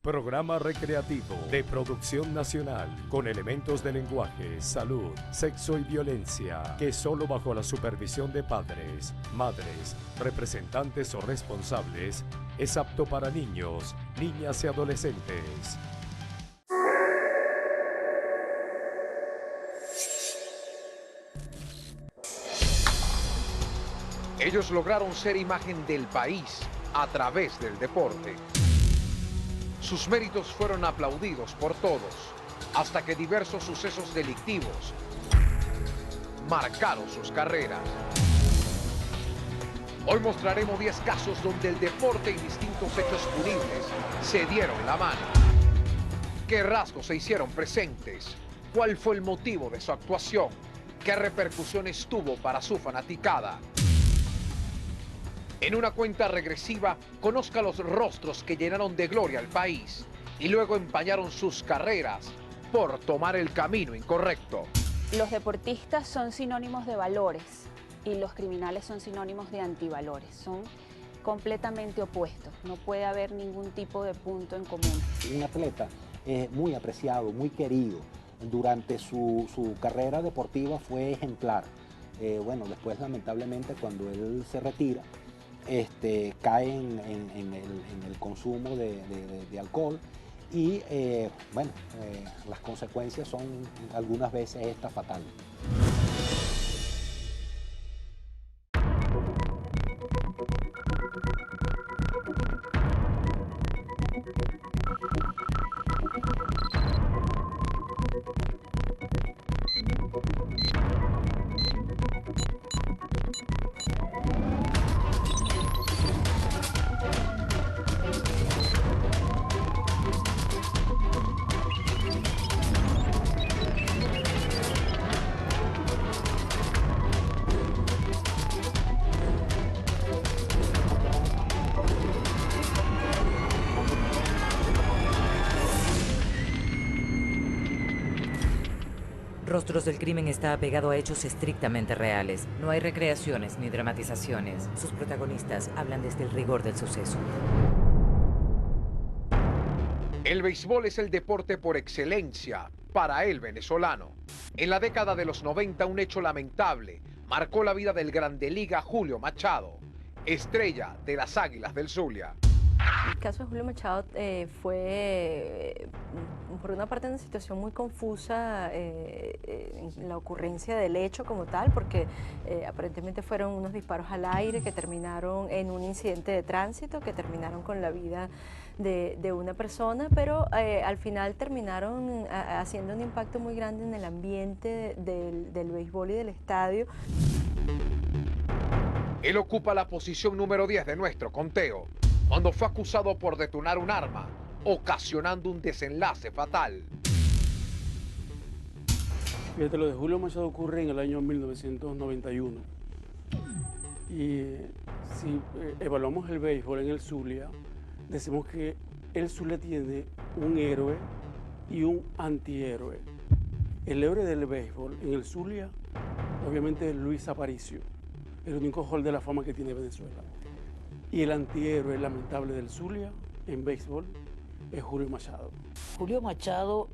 Programa recreativo de producción nacional con elementos de lenguaje, salud, sexo y violencia que solo bajo la supervisión de padres, madres, representantes o responsables es apto para niños, niñas y adolescentes. Ellos lograron ser imagen del país a través del deporte. Sus méritos fueron aplaudidos por todos, hasta que diversos sucesos delictivos marcaron sus carreras. Hoy mostraremos 10 casos donde el deporte y distintos hechos punibles se dieron la mano. ¿Qué rasgos se hicieron presentes? ¿Cuál fue el motivo de su actuación? ¿Qué repercusiones tuvo para su fanaticada? En una cuenta regresiva, conozca los rostros que llenaron de gloria al país y luego empañaron sus carreras por tomar el camino incorrecto. Los deportistas son sinónimos de valores y los criminales son sinónimos de antivalores. Son completamente opuestos. No puede haber ningún tipo de punto en común. Un atleta muy apreciado, muy querido. Durante su carrera deportiva fue ejemplar. Bueno, después lamentablemente cuando él se retira, cae en el consumo de alcohol y bueno, las consecuencias son algunas veces estas fatales. Rostros del Crimen está apegado a hechos estrictamente reales. No hay recreaciones ni dramatizaciones. Sus protagonistas hablan desde el rigor del suceso. El béisbol es el deporte por excelencia para el venezolano. En la década de los 90, un hecho lamentable marcó la vida del Grande Liga Julio Machado, estrella de las Águilas del Zulia. El caso de Julio Machado fue, por una parte, una situación muy confusa en la ocurrencia del hecho como tal, porque aparentemente fueron unos disparos al aire que terminaron en un incidente de tránsito, que terminaron con la vida de una persona, pero al final terminaron haciendo un impacto muy grande en el ambiente del béisbol y del estadio. Él ocupa la posición número 10 de nuestro conteo, cuando fue acusado por detonar un arma, ocasionando un desenlace fatal. Fíjate, lo de Julio Machado ocurre en el año 1991. Y si evaluamos el béisbol en el Zulia, decimos que el Zulia tiene un héroe y un antihéroe. El héroe del béisbol en el Zulia, obviamente, es Luis Aparicio, el único hall de la fama que tiene Venezuela. Y el antihéroe lamentable del Zulia en béisbol es Julio Machado. Julio Machado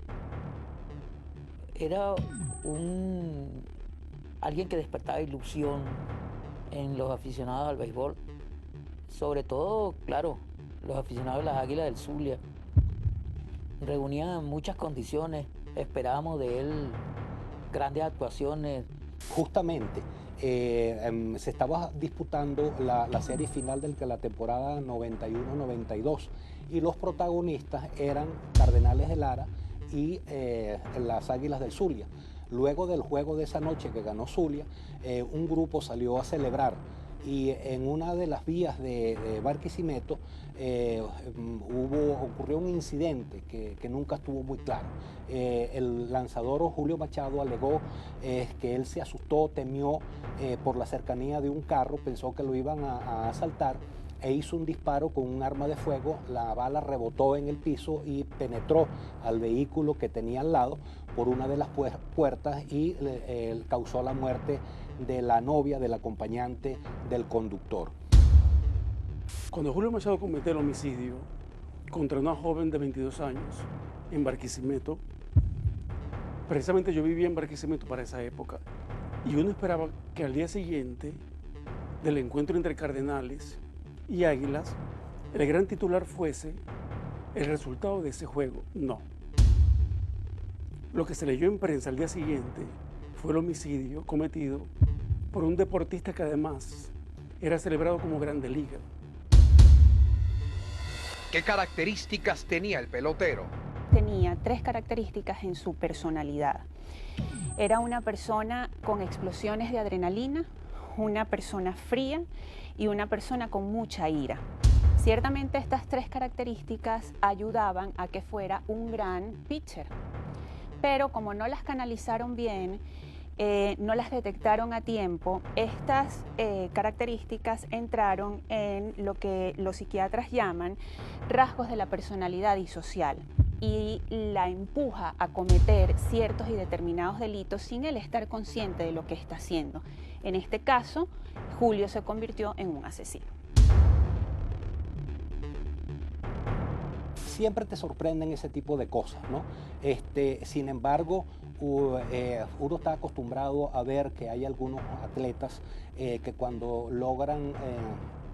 era alguien que despertaba ilusión en los aficionados al béisbol. Sobre todo, claro, los aficionados de las Águilas del Zulia. Reunían muchas condiciones, esperábamos de él grandes actuaciones. Justamente, se estaba disputando la serie final de la temporada 91-92 y los protagonistas eran Cardenales de Lara y las Águilas del Zulia. Luego del juego de esa noche que ganó Zulia, un grupo salió a celebrar y en una de las vías de Barquisimeto ocurrió un incidente que nunca estuvo muy claro. El lanzador Julio Machado alegó que él se asustó, temió por la cercanía de un carro, pensó que lo iban a asaltar e hizo un disparo con un arma de fuego. La bala rebotó en el piso y penetró al vehículo que tenía al lado por una de las puertas y causó la muerte de la novia, del acompañante del conductor. Cuando Julio Machado cometió el homicidio, contra una joven de 22 años en Barquisimeto. Precisamente yo vivía en Barquisimeto para esa época y uno esperaba que al día siguiente del encuentro entre Cardenales y Águilas, el gran titular fuese el resultado de ese juego. No. Lo que se leyó en prensa al día siguiente fue el homicidio cometido por un deportista que además era celebrado como Grande Liga. ¿Qué características tenía el pelotero? Tenía 3 características en su personalidad. Era una persona con explosiones de adrenalina, una persona fría y una persona con mucha ira. Ciertamente estas 3 características ayudaban a que fuera un gran pitcher, pero como no las canalizaron bien, no las detectaron a tiempo, estas características entraron en lo que los psiquiatras llaman rasgos de la personalidad disocial y la empuja a cometer ciertos y determinados delitos sin él estar consciente de lo que está haciendo. En este caso, Julio se convirtió en un asesino. Siempre te sorprenden ese tipo de cosas, ¿no? Sin embargo, uno está acostumbrado a ver que hay algunos atletas que cuando logran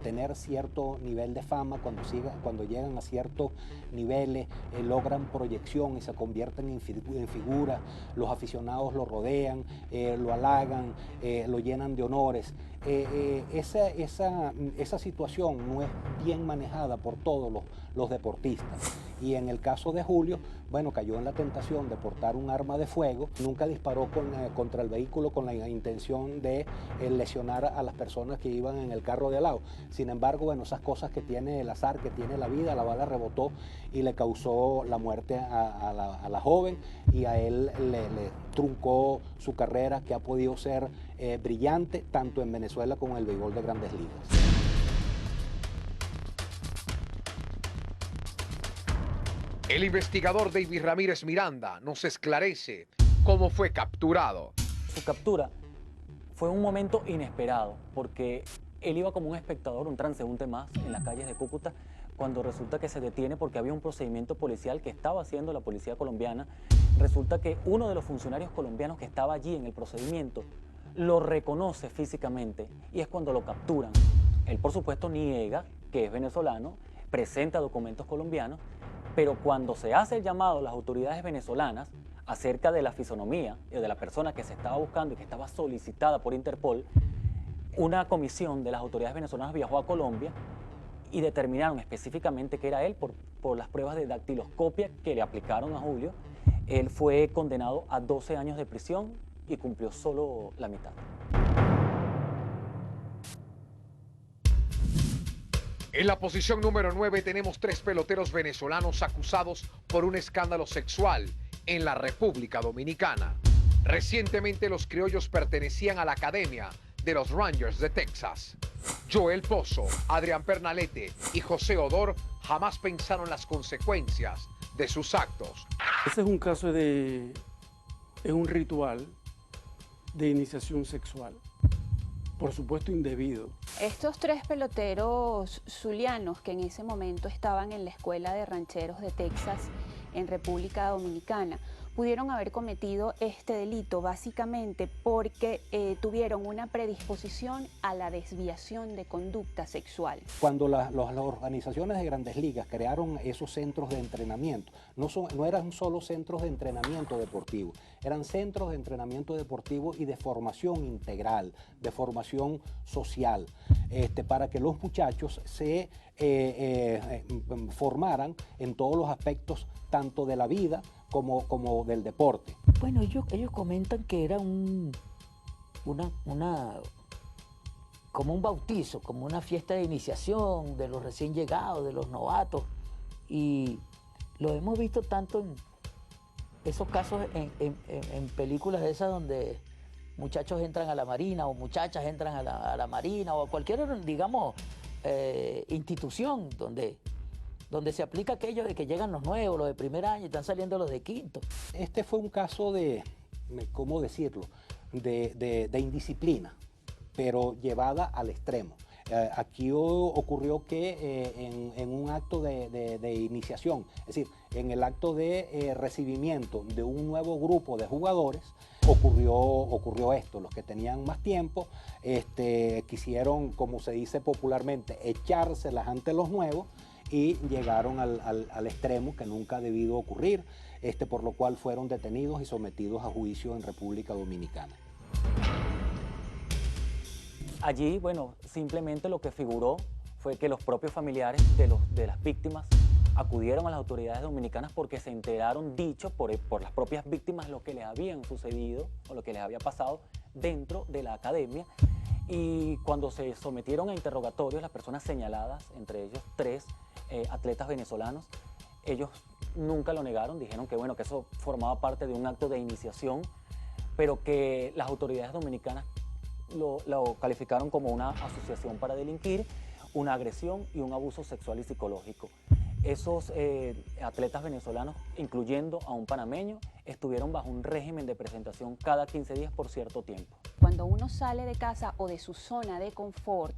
tener cierto nivel de fama, cuando llegan a ciertos niveles, logran proyección y se convierten en figuras, los aficionados lo rodean, lo halagan, lo llenan de honores. Esa situación no es bien manejada por todos los deportistas. Y en el caso de Julio, bueno, cayó en la tentación de portar un arma de fuego. Nunca disparó contra el vehículo con la intención de lesionar a las personas que iban en el carro de al lado. Sin embargo, bueno, esas cosas que tiene el azar, que tiene la vida, la bala rebotó y le causó la muerte a la joven, y a él le truncó su carrera, que ha podido ser brillante tanto en Venezuela como en el béisbol de Grandes Ligas. El investigador David Ramírez Miranda nos esclarece cómo fue capturado. Su captura fue un momento inesperado, porque él iba como un espectador, un transeúnte más en las calles de Cúcuta, cuando resulta que se detiene porque había un procedimiento policial que estaba haciendo la policía colombiana. Resulta que uno de los funcionarios colombianos que estaba allí en el procedimiento lo reconoce físicamente y es cuando lo capturan. Él, por supuesto, niega que es venezolano, presenta documentos colombianos, pero cuando se hace el llamado a las autoridades venezolanas acerca de la fisonomía de la persona que se estaba buscando y que estaba solicitada por Interpol, una comisión de las autoridades venezolanas viajó a Colombia y determinaron específicamente que era él por las pruebas de dactiloscopia que le aplicaron a Julio. Él fue condenado a 12 años de prisión y cumplió solo la mitad. En la posición número 9 tenemos 3 peloteros venezolanos acusados por un escándalo sexual en la República Dominicana. Recientemente los criollos pertenecían a la academia de los Rangers de Texas. Joel Pozo, Adrián Pernalete y José Odor jamás pensaron las consecuencias de sus actos. Ese es un caso es un ritual de iniciación sexual, por supuesto indebido. Estos 3 peloteros zulianos que en ese momento estaban en la Escuela de Rancheros de Texas en República Dominicana pudieron haber cometido este delito básicamente porque tuvieron una predisposición a la desviación de conducta sexual. Cuando las organizaciones de Grandes Ligas crearon esos centros de entrenamiento, no eran solo centros de entrenamiento deportivo, eran centros de entrenamiento deportivo y de formación integral, de formación social, para que los muchachos se formaran en todos los aspectos, tanto de la vida como del deporte. Bueno, ellos comentan que era como un bautizo, como una fiesta de iniciación de los recién llegados, de los novatos, y lo hemos visto tanto en esos casos en películas de esas donde muchachos entran a la marina o muchachas entran a la marina o a cualquier, digamos, institución donde se aplica aquello de que llegan los nuevos, los de primer año y están saliendo los de quinto. Este fue un caso de, ¿cómo decirlo?, de indisciplina, pero llevada al extremo. Aquí ocurrió que en un acto de iniciación, es decir, en el acto de recibimiento de un nuevo grupo de jugadores, ocurrió esto. Los que tenían más tiempo quisieron, como se dice popularmente, echárselas ante los nuevos y llegaron al extremo que nunca ha debido ocurrir, por lo cual fueron detenidos y sometidos a juicio en República Dominicana. Allí, bueno, simplemente lo que figuró fue que los propios familiares de las víctimas acudieron a las autoridades dominicanas porque se enteraron, dicho por las propias víctimas, lo que les habían sucedido o lo que les había pasado dentro de la academia. Y cuando se sometieron a interrogatorios, las personas señaladas, entre ellos 3 atletas venezolanos, ellos nunca lo negaron, dijeron que, bueno, que eso formaba parte de un acto de iniciación, pero que las autoridades dominicanas lo calificaron como una asociación para delinquir, una agresión y un abuso sexual y psicológico. Esos atletas venezolanos, incluyendo a un panameño, estuvieron bajo un régimen de presentación cada 15 días por cierto tiempo. Cuando uno sale de casa o de su zona de confort,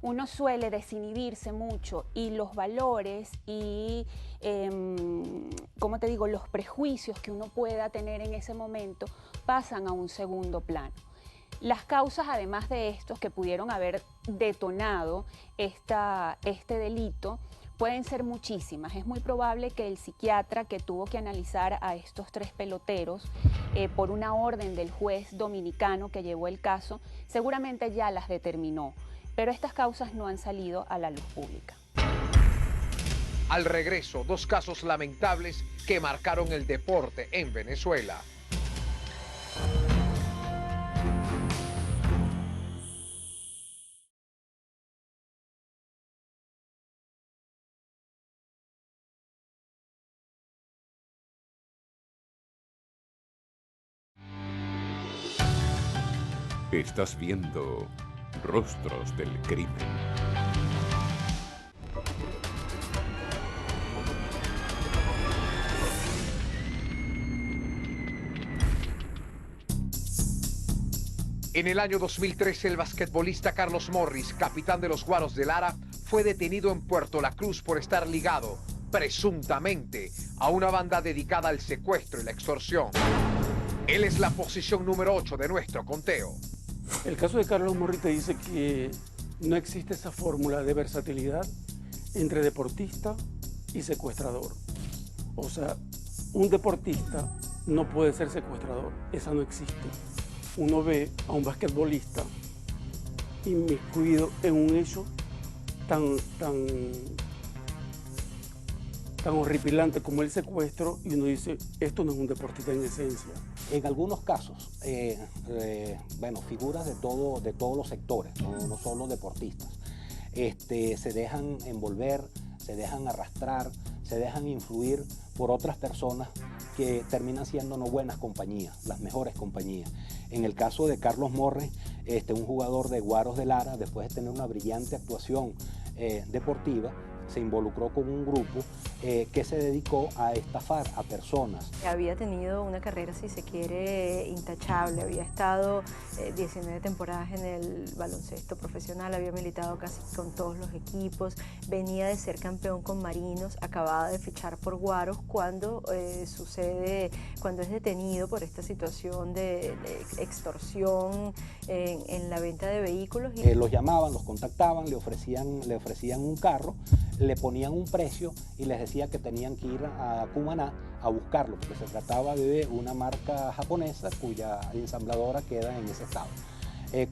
uno suele desinhibirse mucho y los valores y, como te digo, los prejuicios que uno pueda tener en ese momento pasan a un segundo plano. Las causas, además de estos que pudieron haber detonado este delito, pueden ser muchísimas. Es muy probable que el psiquiatra que tuvo que analizar a estos 3 peloteros por una orden del juez dominicano que llevó el caso, seguramente ya las determinó, pero estas causas no han salido a la luz pública. Al regreso, 2 casos lamentables que marcaron el deporte en Venezuela. Estás viendo Rostros del Crimen. En el año 2013, el basquetbolista Carlos Morris, capitán de los Guaros de Lara, fue detenido en Puerto La Cruz por estar ligado, presuntamente, a una banda dedicada al secuestro y la extorsión. Él es la posición número 8 de nuestro conteo. El caso de Carlos Morris te dice que no existe esa fórmula de versatilidad entre deportista y secuestrador. O sea, un deportista no puede ser secuestrador, esa no existe. Uno ve a un basquetbolista inmiscuido en un hecho tan horripilante como el secuestro y uno dice, esto no es un deportista en esencia. En algunos casos, bueno, figuras de todos los sectores, no solo deportistas, se dejan envolver, se dejan arrastrar, se dejan influir por otras personas que terminan siendo no buenas compañías, las mejores compañías. En el caso de Carlos Morris, un jugador de Guaros de Lara, después de tener una brillante actuación deportiva, se involucró con un grupo que se dedicó a estafar a personas. Había tenido una carrera, si se quiere, intachable. Había estado 19 temporadas en el baloncesto profesional, había militado casi con todos los equipos, venía de ser campeón con Marinos, acababa de fichar por Guaros cuando cuando es detenido por esta situación de extorsión en la venta de vehículos. Los llamaban, los contactaban, le ofrecían un carro, le ponían un precio y les decía que tenían que ir a Cumaná a buscarlo, porque se trataba de una marca japonesa cuya ensambladora queda en ese estado.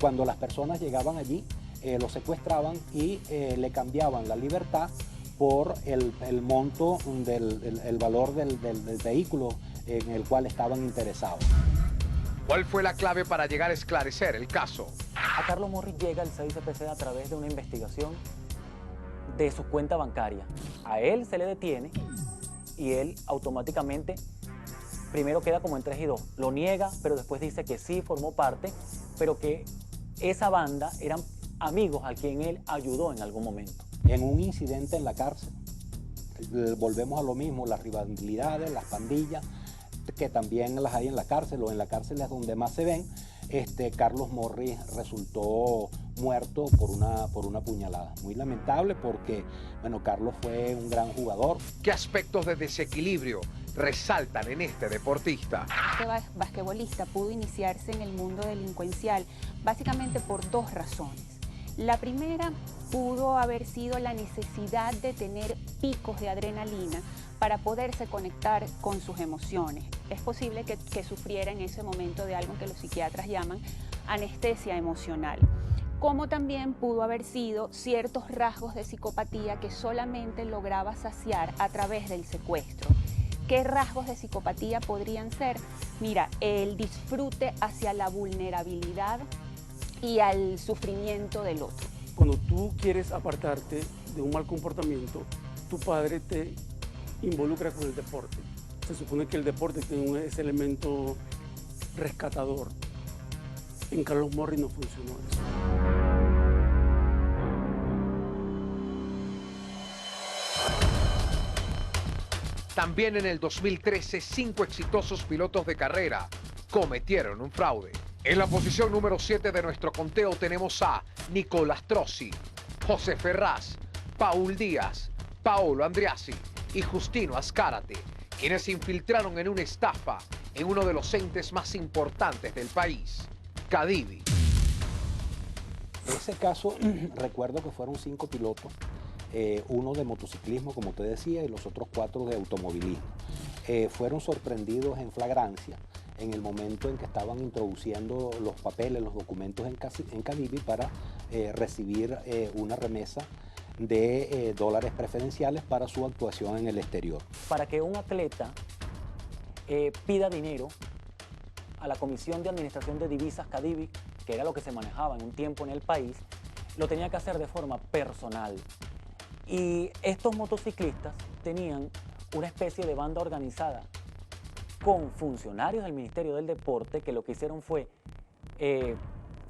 Cuando las personas llegaban allí, lo secuestraban y le cambiaban la libertad por el monto el valor del vehículo en el cual estaban interesados. ¿Cuál fue la clave para llegar a esclarecer el caso? A Carlos Morris llega el 6CPC a través de una investigación de su cuenta bancaria. A él se le detiene y él automáticamente primero queda como en 3 y 2. Lo niega, pero después dice que sí formó parte, pero que esa banda eran amigos a quien él ayudó en algún momento. En un incidente en la cárcel, volvemos a lo mismo, las rivalidades, las pandillas, que también las hay en la cárcel, o en la cárcel es donde más se ven. Carlos Morris resultó muerto por una puñalada. Muy lamentable porque, bueno, Carlos fue un gran jugador. ¿Qué aspectos de desequilibrio resaltan en este deportista? Este basquetbolista pudo iniciarse en el mundo delincuencial básicamente por dos razones. La primera pudo haber sido la necesidad de tener picos de adrenalina para poderse conectar con sus emociones. Es posible que sufriera en ese momento de algo que los psiquiatras llaman anestesia emocional. Como también pudo haber sido ciertos rasgos de psicopatía que solamente lograba saciar a través del secuestro. ¿Qué rasgos de psicopatía podrían ser? Mira, el disfrute hacia la vulnerabilidad y al sufrimiento del otro. Cuando tú quieres apartarte de un mal comportamiento, tu padre te involucra con el deporte. Se supone que el deporte tiene ese elemento rescatador. En Carlos Morris no funcionó eso. También en el 2013, 5 exitosos pilotos de carrera cometieron un fraude. En la posición número 7 de nuestro conteo tenemos a Nicolás Trossi, José Ferraz, Paul Díaz, Paolo Andriassi y Justino Azcárate, quienes se infiltraron en una estafa en uno de los entes más importantes del país, Cadivi. En ese caso, recuerdo que fueron 5 pilotos, uno de motociclismo, como te decía, y los otros 4 de automovilismo. Fueron sorprendidos en flagrancia en el momento en que estaban introduciendo los papeles, los documentos en Cadivi para recibir una remesa de dólares preferenciales para su actuación en el exterior. Para que un atleta pida dinero a la Comisión de Administración de Divisas Cadivi, que era lo que se manejaba en un tiempo en el país, lo tenía que hacer de forma personal. Y estos motociclistas tenían una especie de banda organizada con funcionarios del Ministerio del Deporte que lo que hicieron fue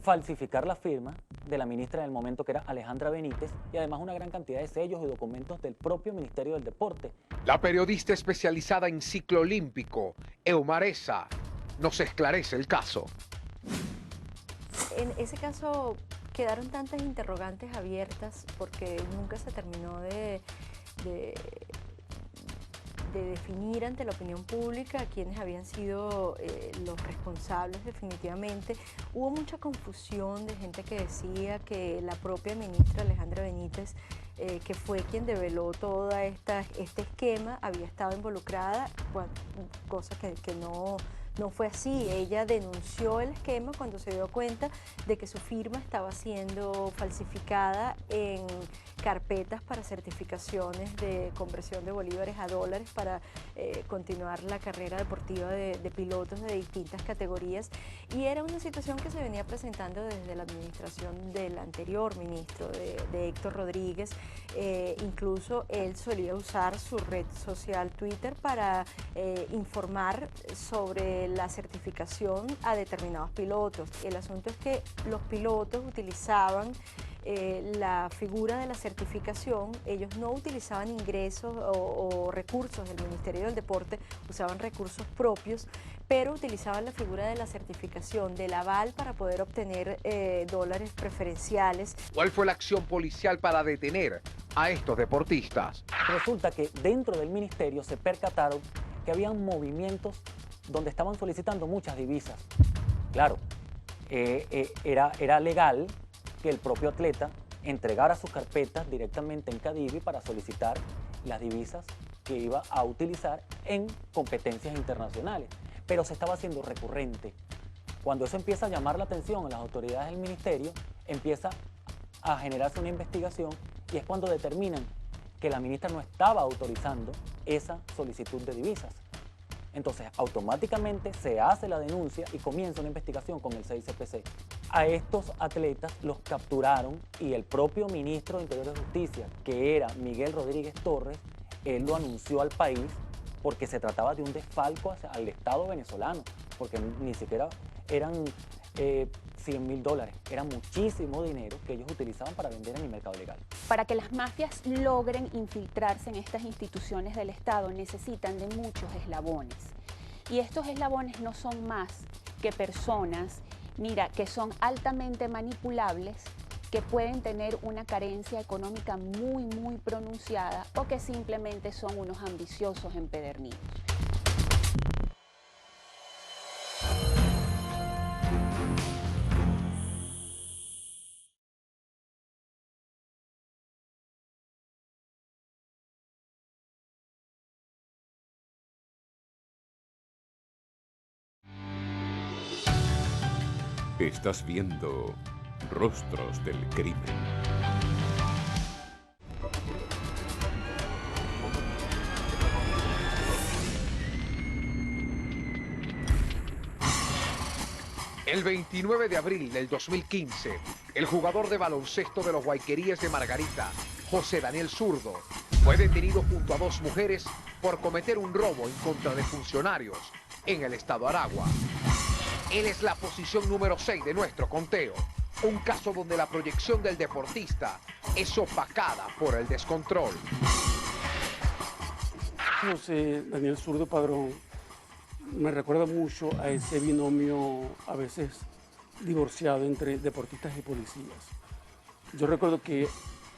falsificar la firma de la ministra del momento, que era Alejandra Benítez, y además una gran cantidad de sellos y documentos del propio Ministerio del Deporte. La periodista especializada en ciclo olímpico, Eumaresa, nos esclarece el caso. En ese caso quedaron tantas interrogantes abiertas porque nunca se terminó de definir ante la opinión pública quiénes habían sido los responsables definitivamente. Hubo mucha confusión de gente que decía que la propia ministra Alejandra Benítez, que fue quien develó todo este esquema, había estado involucrada, bueno, cosa que no fue así. Ella denunció el esquema cuando se dio cuenta de que su firma estaba siendo falsificada en carpetas para certificaciones de conversión de bolívares a dólares para continuar la carrera deportiva de pilotos de distintas categorías, y era una situación que se venía presentando desde la administración del anterior ministro, de Héctor Rodríguez. Incluso él solía usar su red social Twitter para informar sobre la certificación a determinados pilotos. El asunto es que los pilotos utilizaban la figura de la certificación. Ellos no utilizaban ingresos o recursos del Ministerio del Deporte, usaban recursos propios, pero utilizaban la figura de la certificación, del aval, para poder obtener dólares preferenciales. ¿Cuál fue la acción policial para detener a estos deportistas? Resulta que dentro del ministerio se percataron que habían movimientos donde estaban solicitando muchas divisas. Claro, era legal que el propio atleta entregara sus carpetas directamente en Cadivi para solicitar las divisas que iba a utilizar en competencias internacionales, pero se estaba haciendo recurrente. Cuando eso empieza a llamar la atención a las autoridades del ministerio, empieza a generarse una investigación, y es cuando determinan que la ministra no estaba autorizando esa solicitud de divisas. Entonces, automáticamente se hace la denuncia y comienza una investigación con el CICPC. A estos atletas los capturaron, y el propio ministro de Interior y Justicia, que era Miguel Rodríguez Torres, él lo anunció al país porque se trataba de un desfalco al Estado venezolano, porque ni siquiera eran $100.000, era muchísimo dinero que ellos utilizaban para vender en el mercado legal. Para que las mafias logren infiltrarse en estas instituciones del Estado, necesitan de muchos eslabones. Y estos eslabones no son más que personas, mira, que son altamente manipulables que pueden tener una carencia económica muy pronunciada o que simplemente son unos ambiciosos empedernidos. Estás viendo Rostros del Crimen. El 29 de abril del 2015, el jugador de baloncesto de los Guayqueríes de Margarita, José Daniel Zurdo, fue detenido junto a 2 mujeres por cometer un robo en contra de funcionarios en el estado Aragua. Él es la posición número 6 de nuestro conteo, un caso donde la proyección del deportista es opacada por el descontrol. José Daniel Zurdo Padrón me recuerda mucho a ese binomio a veces divorciado entre deportistas y policías. Yo recuerdo que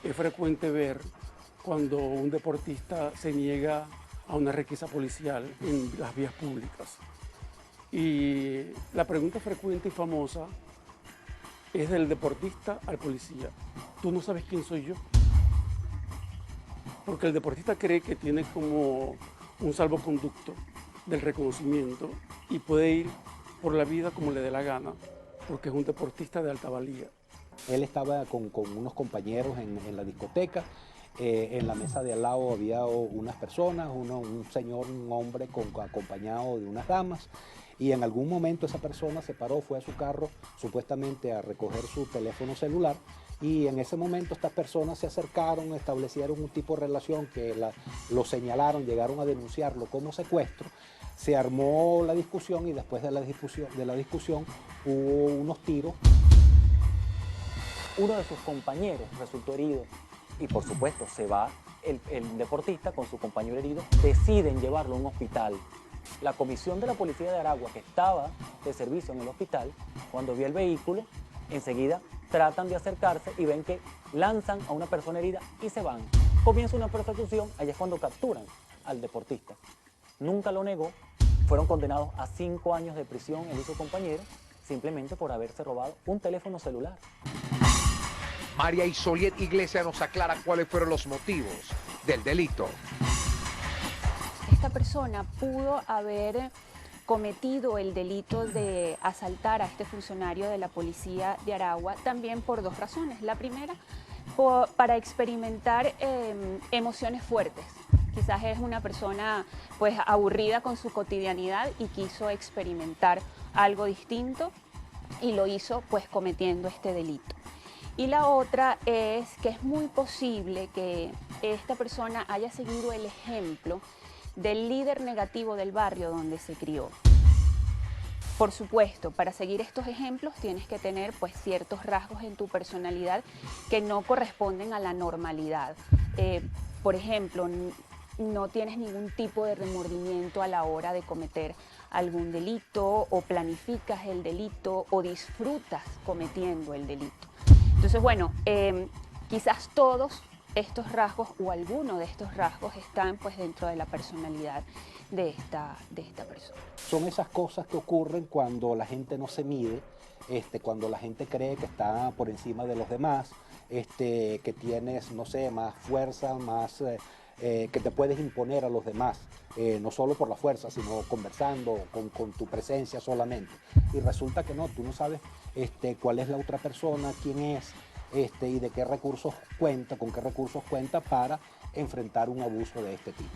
es frecuente ver cuando un deportista se niega a una requisa policial en las vías públicas. Y la pregunta frecuente y famosa es del deportista al policía: ¿tú no sabes quién soy yo? Porque el deportista cree que tiene como un salvoconducto del reconocimiento y puede ir por la vida como le dé la gana, porque es un deportista de alta valía. Él estaba con unos compañeros en la discoteca. En la mesa de al lado había unas personas, un señor, un hombre acompañado de unas damas, y en algún momento esa persona se paró, fue a su carro supuestamente a recoger su teléfono celular, y en ese momento estas personas se acercaron, establecieron un tipo de relación que lo señalaron, llegaron a denunciarlo como secuestro. Se armó la discusión y después de la discusión hubo unos tiros. Uno de sus compañeros resultó herido y por supuesto se va el deportista con su compañero herido, deciden llevarlo a un hospital. La comisión de la policía de Aragua, que estaba de servicio en el hospital, cuando vio el vehículo, enseguida tratan de acercarse y ven que lanzan a una persona herida y se van. Comienza una persecución, allá es cuando capturan al deportista. Nunca lo negó, fueron condenados a 5 años de prisión él y su compañero, simplemente por haberse robado un teléfono celular. María Isoliet Iglesias nos aclara cuáles fueron los motivos del delito. Esta persona pudo haber cometido el delito de asaltar a este funcionario de la policía de Aragua también por 2 razones. La primera, para experimentar emociones fuertes. Quizás es una persona pues aburrida con su cotidianidad y quiso experimentar algo distinto y lo hizo pues cometiendo este delito. Y la otra es que es muy posible que esta persona haya seguido el ejemplo del líder negativo del barrio donde se crió. Por supuesto, para seguir estos ejemplos tienes que tener pues ciertos rasgos en tu personalidad que no corresponden a la normalidad. Por ejemplo, no tienes ningún tipo de remordimiento a la hora de cometer algún delito, o planificas el delito, o disfrutas cometiendo el delito. Entonces, bueno, quizás todos estos rasgos o alguno de estos rasgos están pues dentro de la personalidad de esta persona. Son esas cosas que ocurren cuando la gente no se mide, cuando la gente cree que está por encima de los demás, que tienes, no sé, más fuerza, más que te puedes imponer a los demás, no solo por la fuerza, sino conversando, con tu presencia solamente. Y resulta que no, tú no sabes cuál es la otra persona, quién es, y de qué recursos cuenta, con qué recursos cuenta para enfrentar un abuso de este tipo.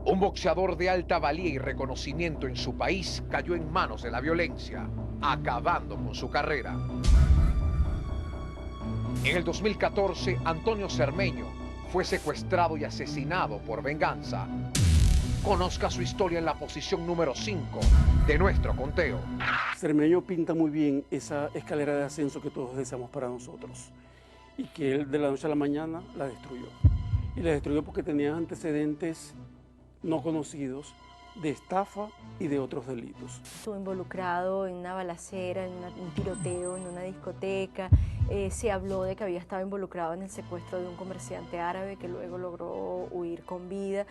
Un boxeador de alta valía y reconocimiento en su país cayó en manos de la violencia, acabando con su carrera. En el 2014, Antonio Cermeño fue secuestrado y asesinado por venganza. Conozca su historia en la posición número 5 de nuestro conteo. Cermeño pinta muy bien esa escalera de ascenso que todos deseamos para nosotros y que él de la noche a la mañana la destruyó. Y la destruyó porque tenía antecedentes no conocidos de estafa y de otros delitos. Estuvo involucrado en una balacera, en un tiroteo, en una discoteca. Se habló de que había estado involucrado en el secuestro de un comerciante árabe que luego logró huir con vida.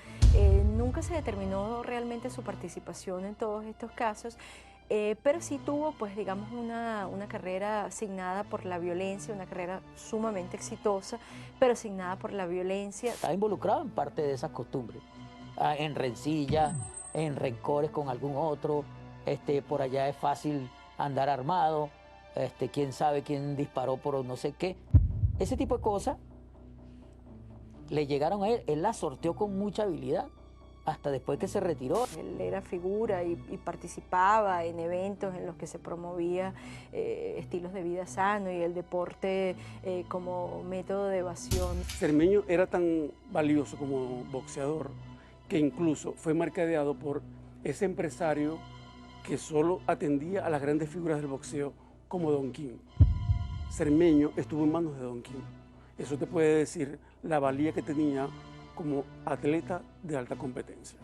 Nunca se determinó realmente su participación en todos estos casos, pero sí tuvo, pues digamos, una carrera signada por la violencia, una carrera sumamente exitosa, pero signada por la violencia. Estaba involucrado en parte de esas costumbres, en rencillas, en rencores con algún otro. Por allá es fácil andar armado, quién sabe quién disparó por no sé qué. Ese tipo de cosas le llegaron a él las sorteó con mucha habilidad, hasta después que se retiró. Él era figura y participaba en eventos en los que se promovía estilos de vida sano y el deporte como método de evasión. Cermeño era tan valioso como boxeador que incluso fue mercadeado por ese empresario que solo atendía a las grandes figuras del boxeo como Don King. Cermeño estuvo en manos de Don King. Eso te puede decir la valía que tenía como atleta de alta competencia.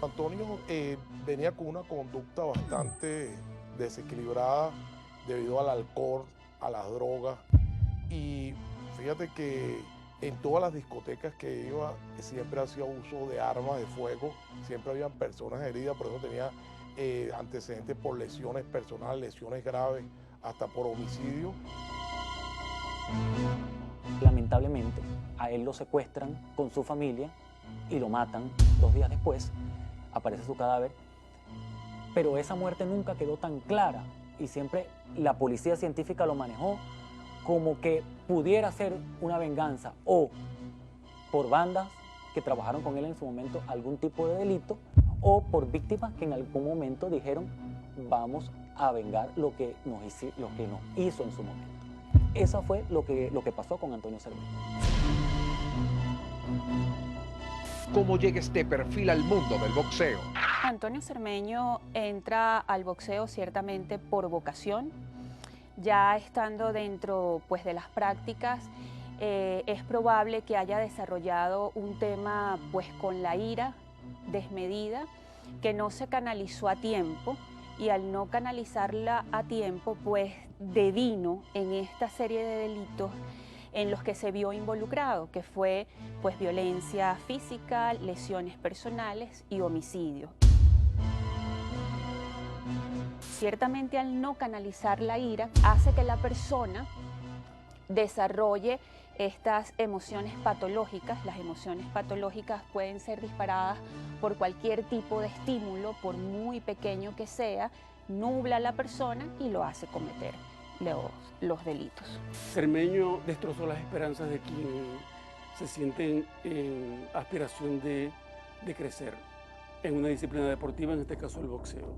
Antonio venía con una conducta bastante desequilibrada debido al alcohol, a las drogas, y fíjate que en todas las discotecas que iba siempre hacía uso de armas de fuego, siempre habían personas heridas, por eso tenía antecedentes por lesiones personales, lesiones graves, hasta por homicidio. Lamentablemente, a él lo secuestran con su familia y lo matan. 2 días después aparece su cadáver, pero esa muerte nunca quedó tan clara y siempre la policía científica lo manejó como que pudiera ser una venganza o por bandas que trabajaron con él en su momento algún tipo de delito o por víctimas que en algún momento dijeron vamos a vengar lo que nos hizo en su momento. Eso fue lo que pasó con Antonio Cermeño. ¿Cómo llega este perfil al mundo del boxeo? Antonio Cermeño entra al boxeo ciertamente por vocación. Ya estando dentro, pues, de las prácticas, es probable que haya desarrollado un tema, pues, con la ira desmedida, que no se canalizó a tiempo, y al no canalizarla a tiempo, pues devino en esta serie de delitos en los que se vio involucrado, que fue pues violencia física, lesiones personales y homicidio. Ciertamente al no canalizar la ira hace que la persona desarrolle estas emociones patológicas. Las emociones patológicas pueden ser disparadas por cualquier tipo de estímulo, por muy pequeño que sea, nubla a la persona y lo hace cometer los delitos. Cermeño destrozó las esperanzas de quien se siente en aspiración de crecer en una disciplina deportiva, en este caso el boxeo.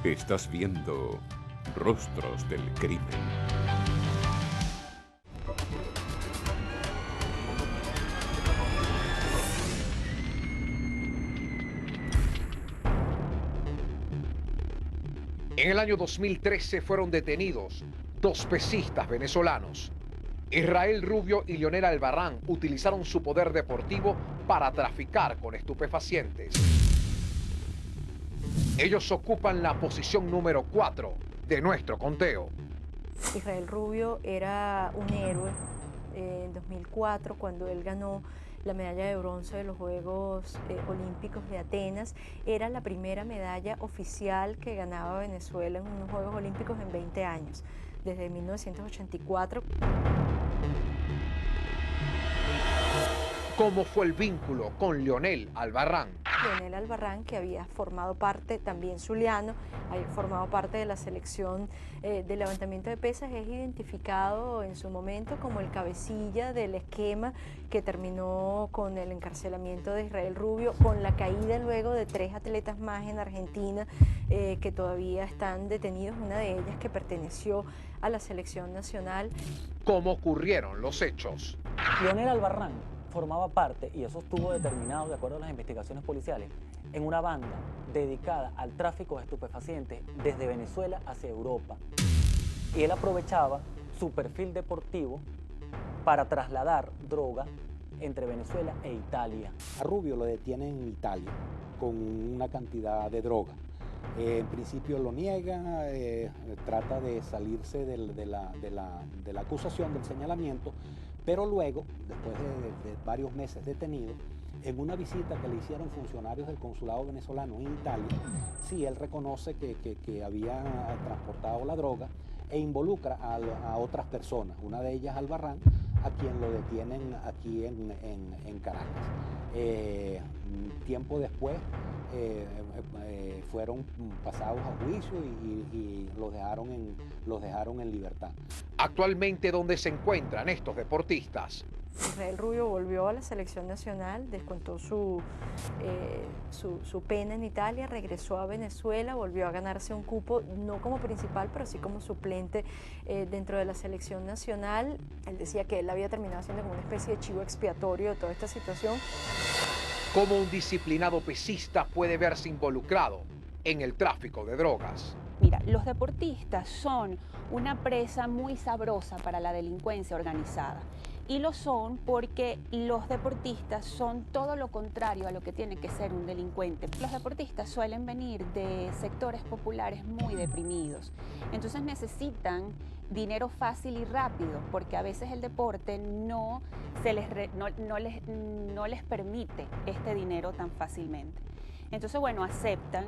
Estás viendo Rostros del Crimen. En el año 2013 fueron detenidos 2 pesistas venezolanos. Israel Rubio y Leonel Albarrán utilizaron su poder deportivo para traficar con estupefacientes. Ellos ocupan la posición número 4 de nuestro conteo. Israel Rubio era un héroe en 2004 cuando él ganó la medalla de bronce de los Juegos Olímpicos de Atenas. Era la primera medalla oficial que ganaba Venezuela en unos Juegos Olímpicos en 20 años, desde 1984. ¿Cómo fue el vínculo con Leonel Albarrán? Leonel Albarrán, que había formado parte, también zuliano, había formado parte de la selección de levantamiento de pesas, es identificado en su momento como el cabecilla del esquema que terminó con el encarcelamiento de Israel Rubio, con la caída luego de 3 atletas más en Argentina que todavía están detenidos, una de ellas que perteneció a la selección nacional. ¿Cómo ocurrieron los hechos? Leonel Albarrán formaba parte, y eso estuvo determinado de acuerdo a las investigaciones policiales, en una banda dedicada al tráfico de estupefacientes desde Venezuela hacia Europa. Y él aprovechaba su perfil deportivo para trasladar droga entre Venezuela e Italia. A Rubio lo detienen en Italia con una cantidad de droga. En principio lo niega, trata de salirse de la acusación, del señalamiento, pero luego, después de varios meses detenido, en una visita que le hicieron funcionarios del consulado venezolano en Italia, sí, él reconoce que había transportado la droga e involucra a otras personas, una de ellas Albarrán, a quien lo detienen aquí en Caracas. Tiempo después fueron pasados a juicio y los dejaron en libertad. Actualmente, ¿dónde se encuentran estos deportistas? Israel Rubio volvió a la selección nacional, descontó su pena en Italia, regresó a Venezuela, volvió a ganarse un cupo, no como principal, pero sí como suplente dentro de la selección nacional. Él decía que él había terminado siendo como una especie de chivo expiatorio de toda esta situación. ¿Cómo un disciplinado pesista puede verse involucrado en el tráfico de drogas? Mira, los deportistas son una presa muy sabrosa para la delincuencia organizada. Y lo son porque los deportistas son todo lo contrario a lo que tiene que ser un delincuente. Los deportistas suelen venir de sectores populares muy deprimidos, entonces necesitan dinero fácil y rápido, porque a veces el deporte no les permite este dinero tan fácilmente. Entonces, bueno, aceptan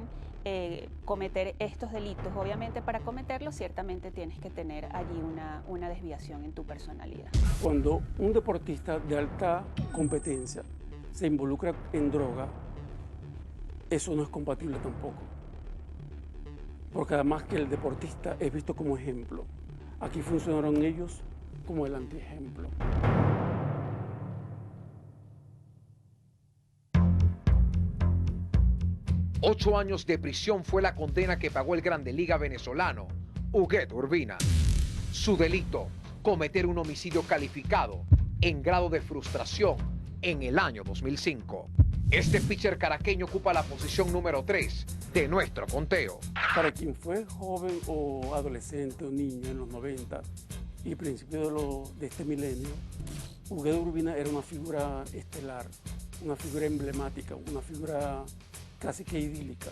cometer estos delitos. Obviamente, para cometerlos, ciertamente tienes que tener allí una desviación en tu personalidad. Cuando un deportista de alta competencia se involucra en droga, eso no es compatible tampoco. Porque además que el deportista es visto como ejemplo. Aquí funcionaron ellos como el antiejemplo. Ocho años de prisión fue la condena que pagó el Grande Liga venezolano, Huguet Urbina. Su delito, cometer un homicidio calificado en grado de frustración en el año 2005. Este pitcher caraqueño ocupa la posición número 3 de nuestro conteo. Para quien fue joven o adolescente o niño en los 90 y principios de este milenio, Huguet Urbina era una figura estelar, una figura emblemática, una figura casi que idílica.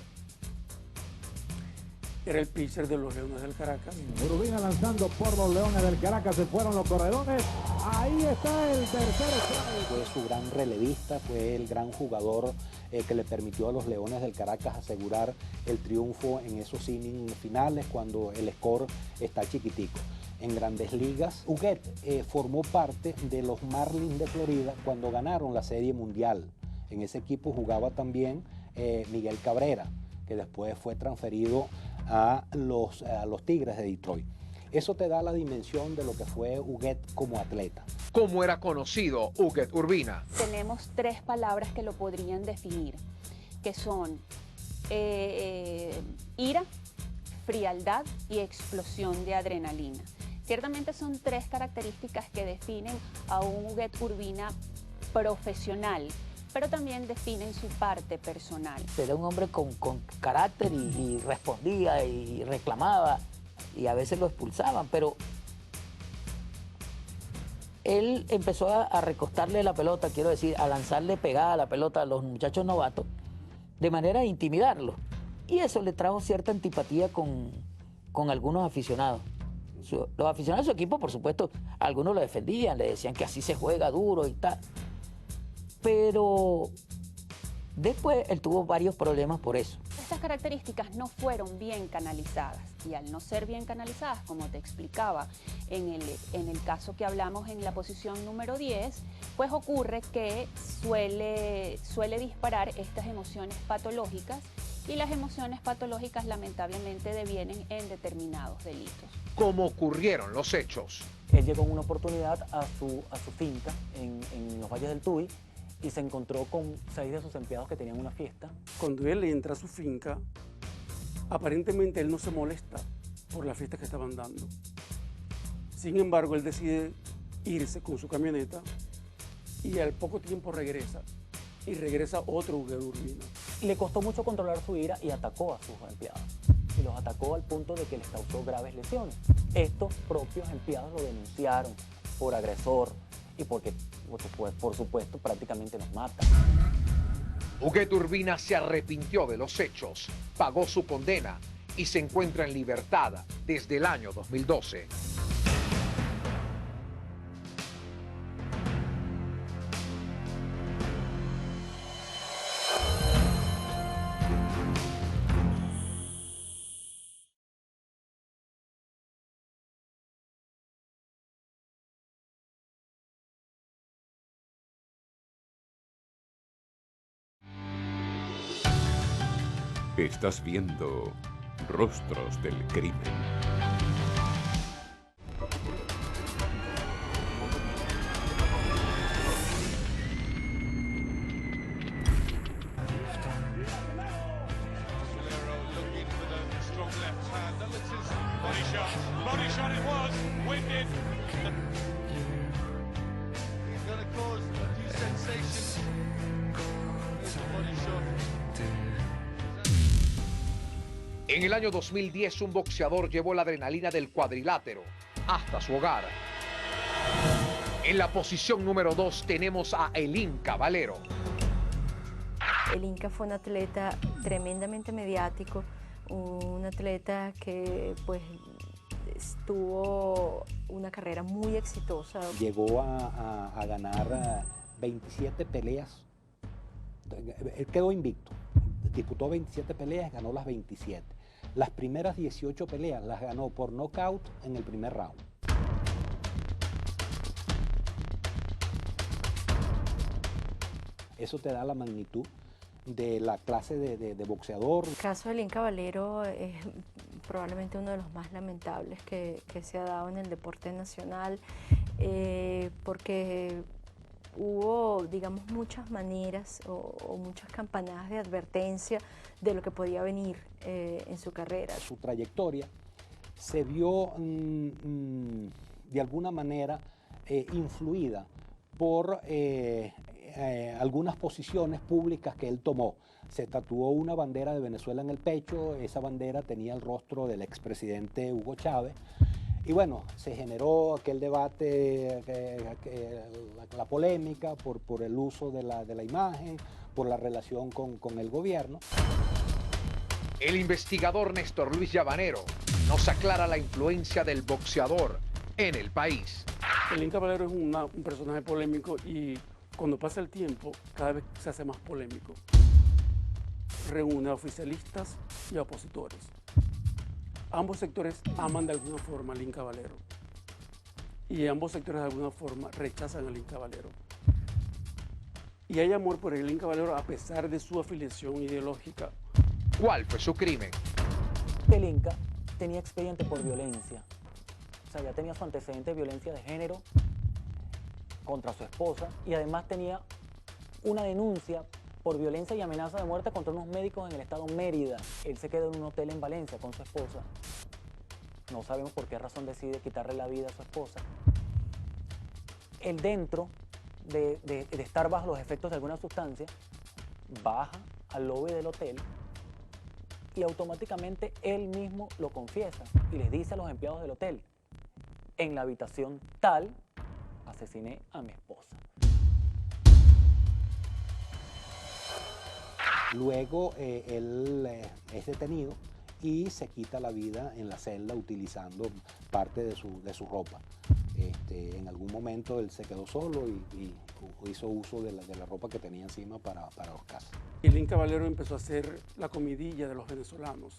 Era el pitcher de los Leones del Caracas. Urbina lanzando por los Leones del Caracas, se fueron los corredores. Ahí está el tercer strike. Fue su gran relevista, fue el gran jugador que le permitió a los Leones del Caracas asegurar el triunfo en esos innings finales cuando el score está chiquitico. En Grandes Ligas, Huguet formó parte de los Marlins de Florida cuando ganaron la Serie Mundial. En ese equipo jugaba también Miguel Cabrera, que después fue transferido a los Tigres de Detroit. Eso te da la dimensión de lo que fue Huguet como atleta. ¿Cómo era conocido Huguet Urbina? Tenemos 3 palabras que lo podrían definir, que son ira, frialdad y explosión de adrenalina. Ciertamente son 3 características que definen a un Huguet Urbina profesional, pero también definen su parte personal. Era un hombre con carácter y respondía y reclamaba, y a veces lo expulsaban, pero él empezó a recostarle la pelota, quiero decir, a lanzarle pegada a la pelota a los muchachos novatos, de manera de intimidarlos. Y eso le trajo cierta antipatía con algunos aficionados. Los aficionados de su equipo, por supuesto, algunos lo defendían, le decían que así se juega duro y tal. Pero después él tuvo varios problemas por eso. estas características no fueron bien canalizadas y al no ser bien canalizadas, como te explicaba en el caso que hablamos en la posición número 10, pues ocurre que suele disparar estas emociones patológicas y las emociones patológicas lamentablemente devienen en determinados delitos. ¿Cómo ocurrieron los hechos? Él llegó en una oportunidad a su finca en los Valles del Tuy y se encontró con 6 de sus empleados que tenían una fiesta. Cuando él entra a su finca, aparentemente él no se molesta por la fiesta que estaban dando. Sin embargo, él decide irse con su camioneta y al poco tiempo regresa. Y regresa otro Huguero Urbina. Le costó mucho controlar su ira y atacó a sus empleados. Y los atacó al punto de que les causó graves lesiones. Estos propios empleados lo denunciaron por agresor y porque, por supuesto, prácticamente nos mata. Hugueto Urbina se arrepintió de los hechos, pagó su condena y se encuentra en libertad desde el año 2012. Estás viendo Rostros del Crimen. En el año 2010, un boxeador llevó la adrenalina del cuadrilátero hasta su hogar. En la posición número 2 tenemos a El Inca Valero. El Inca fue un atleta tremendamente mediático, un atleta que pues tuvo una carrera muy exitosa. Llegó a ganar 27 peleas, él quedó invicto, disputó 27 peleas, ganó las 27. Las primeras 18 peleas las ganó por nocaut en el primer round. Eso te da la magnitud de la clase de boxeador. El caso del Inca Valero es probablemente uno de los más lamentables que se ha dado en el deporte nacional, porque hubo, digamos, muchas maneras o muchas campanadas de advertencia de lo que podía venir en su carrera. Su trayectoria se vio de alguna manera influida por algunas posiciones públicas que él tomó. Se tatuó una bandera de Venezuela en el pecho, esa bandera tenía el rostro del expresidente Hugo Chávez. Y bueno, se generó aquel debate, la polémica por el uso de la imagen, por la relación con el gobierno. El investigador Néstor Luis Llavanero nos aclara la influencia del boxeador en el país. El Inca Valero es un personaje polémico y cuando pasa el tiempo cada vez se hace más polémico. Reúne a oficialistas y a opositores. Ambos sectores aman de alguna forma al Inca Valero y ambos sectores de alguna forma rechazan al Inca Valero. Y hay amor por el Inca Valero a pesar de su afiliación ideológica. ¿Cuál fue su crimen? El Inca tenía expediente por violencia. O sea, ya tenía su antecedente de violencia de género contra su esposa y además tenía una denuncia por violencia y amenaza de muerte contra unos médicos en el estado Mérida. Él se quedó en un hotel en Valencia con su esposa. No sabemos por qué razón decide quitarle la vida a su esposa. Él, dentro de estar bajo los efectos de alguna sustancia, baja al lobby del hotel y automáticamente él mismo lo confiesa y les dice a los empleados del hotel: en la habitación tal asesiné a mi esposa. Luego él es detenido y se quita la vida en la celda utilizando parte de su ropa. En algún momento él se quedó solo y hizo uso de la ropa que tenía encima para ahorcarse. Hilín Caballero empezó a hacer la comidilla de los venezolanos,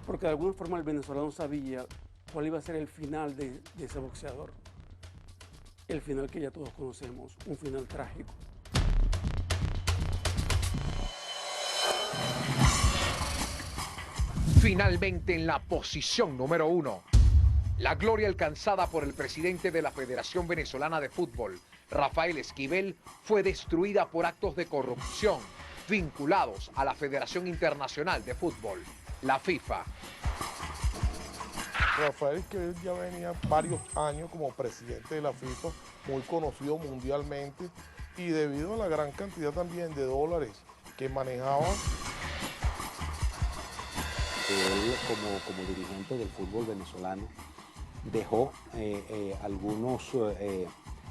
porque de alguna forma el venezolano sabía cuál iba a ser el final de ese boxeador. El final que ya todos conocemos, un final trágico. Finalmente en la posición número 1, la gloria alcanzada por el presidente de la Federación Venezolana de Fútbol, Rafael Esquivel, fue destruida por actos de corrupción vinculados a la Federación Internacional de Fútbol, la FIFA. Rafael Esquivel ya venía varios años como presidente de la FIFA, muy conocido mundialmente, y debido a la gran cantidad también de dólares que manejaba. Él como dirigente del fútbol venezolano dejó algunos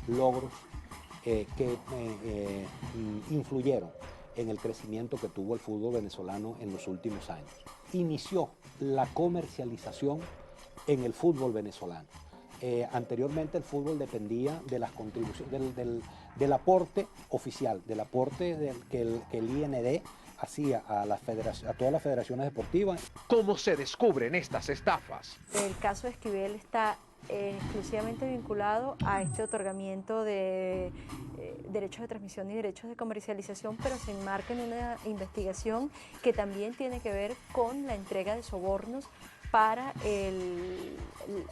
logros que influyeron en el crecimiento que tuvo el fútbol venezolano en los últimos años. Inició la comercialización en el fútbol venezolano. Anteriormente el fútbol dependía de las contribuciones, del aporte oficial, del aporte que el IND hacía a todas las federaciones deportivas. ¿Cómo se descubren estas estafas? El caso de Esquivel está exclusivamente vinculado a este otorgamiento de derechos de transmisión y derechos de comercialización, pero se enmarca en una investigación que también tiene que ver con la entrega de sobornos para el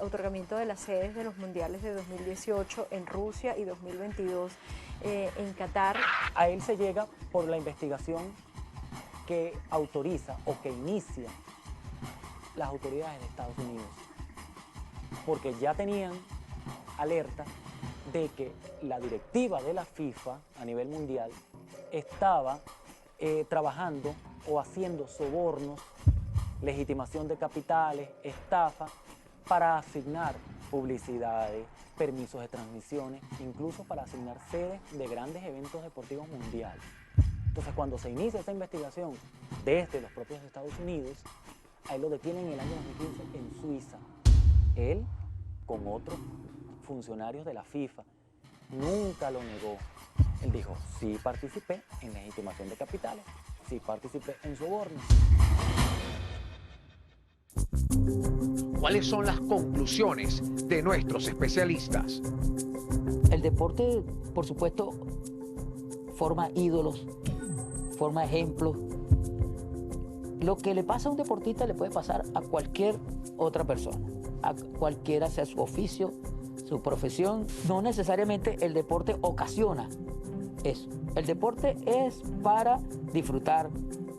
otorgamiento de las sedes de los mundiales de 2018 en Rusia y 2022 en Qatar. A él se llega por la investigación que autoriza o que inicia las autoridades de Estados Unidos, porque ya tenían alerta de que la directiva de la FIFA a nivel mundial estaba trabajando o haciendo sobornos, legitimación de capitales, estafa, para asignar publicidades, permisos de transmisiones, incluso para asignar sedes de grandes eventos deportivos mundiales. Entonces, cuando se inicia esa investigación desde los propios Estados Unidos, a él lo detienen en el año 2015 en Suiza. Él, con otros funcionarios de la FIFA, nunca lo negó. Él dijo, sí participé en legitimación de capitales, sí participé en sobornos. ¿Cuáles son las conclusiones de nuestros especialistas? El deporte, por supuesto, forma ídolos, forma ejemplos. Lo que le pasa a un deportista le puede pasar a cualquier otra persona, a cualquiera sea su oficio, su profesión. No necesariamente el deporte ocasiona eso. El deporte es para disfrutar,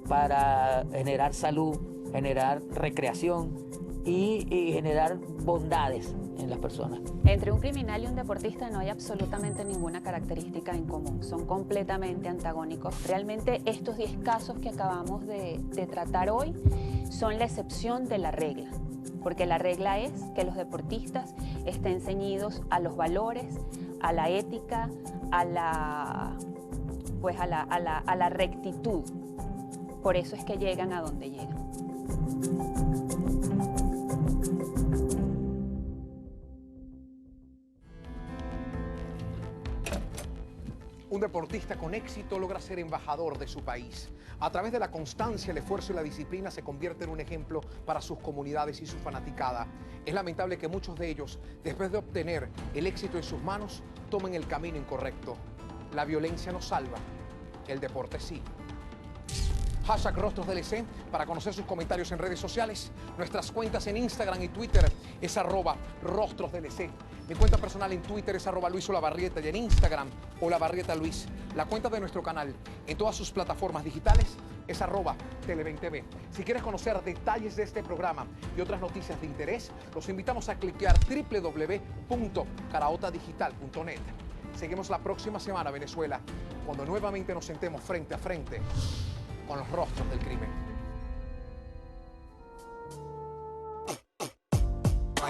para generar salud, generar recreación y generar bondades en las personas. Entre un criminal y un deportista no hay absolutamente ninguna característica en común, son completamente antagónicos. Realmente estos 10 casos que acabamos de tratar hoy son la excepción de la regla, porque la regla es que los deportistas estén ceñidos a los valores, a la ética, a la rectitud. Por eso es que llegan a donde llegan. Un deportista con éxito logra ser embajador de su país. A través de la constancia, el esfuerzo y la disciplina se convierte en un ejemplo para sus comunidades y su fanaticada. Es lamentable que muchos de ellos, después de obtener el éxito en sus manos, tomen el camino incorrecto. La violencia no salva, el deporte sí. Hashtag RostrosDLC para conocer sus comentarios en redes sociales. Nuestras cuentas en Instagram y Twitter es @RostrosDLC. Mi cuenta personal en Twitter es @LuisOlavarrieta y en Instagram OlavarrietaLuis. La cuenta de nuestro canal en todas sus plataformas digitales es @Tele20TV. Si quieres conocer detalles de este programa y otras noticias de interés, los invitamos a cliquear www.caraotadigital.net. Seguimos la próxima semana, Venezuela, cuando nuevamente nos sentemos frente a frente con los rostros del crimen.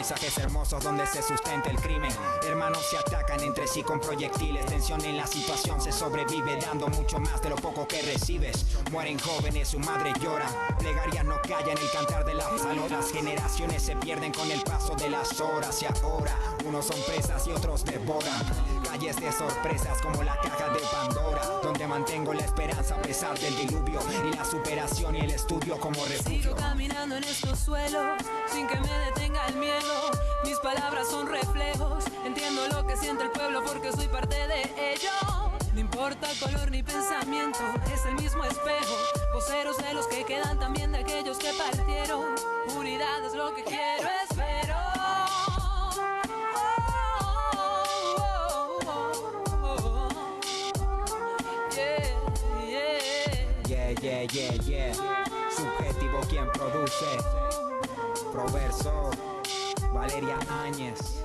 paisajes hermosos donde se sustenta el crimen. Hermanos se atacan entre sí con proyectiles. Tensión en la situación, se sobrevive dando mucho más de lo poco que recibes. Mueren jóvenes, su madre llora. Plegarias no callan el cantar de la salud. Las generaciones se pierden con el paso de las horas. Y ahora, unos son presas y otros devoran. Calles de sorpresas como la caja de Pandora, donde mantengo la esperanza a pesar del diluvio, y la superación y el estudio como refugio. Sigo caminando en estos suelos sin que me detenga el miedo. Mis palabras son reflejos, entiendo lo que siente el pueblo porque soy parte de ello. No importa color ni pensamiento, es el mismo espejo. Voceros de los que quedan, también de aquellos que partieron. Unidad es lo que quiero, espero. Yeah. Subjetivo quien produce. Proverso, Valeria Áñez.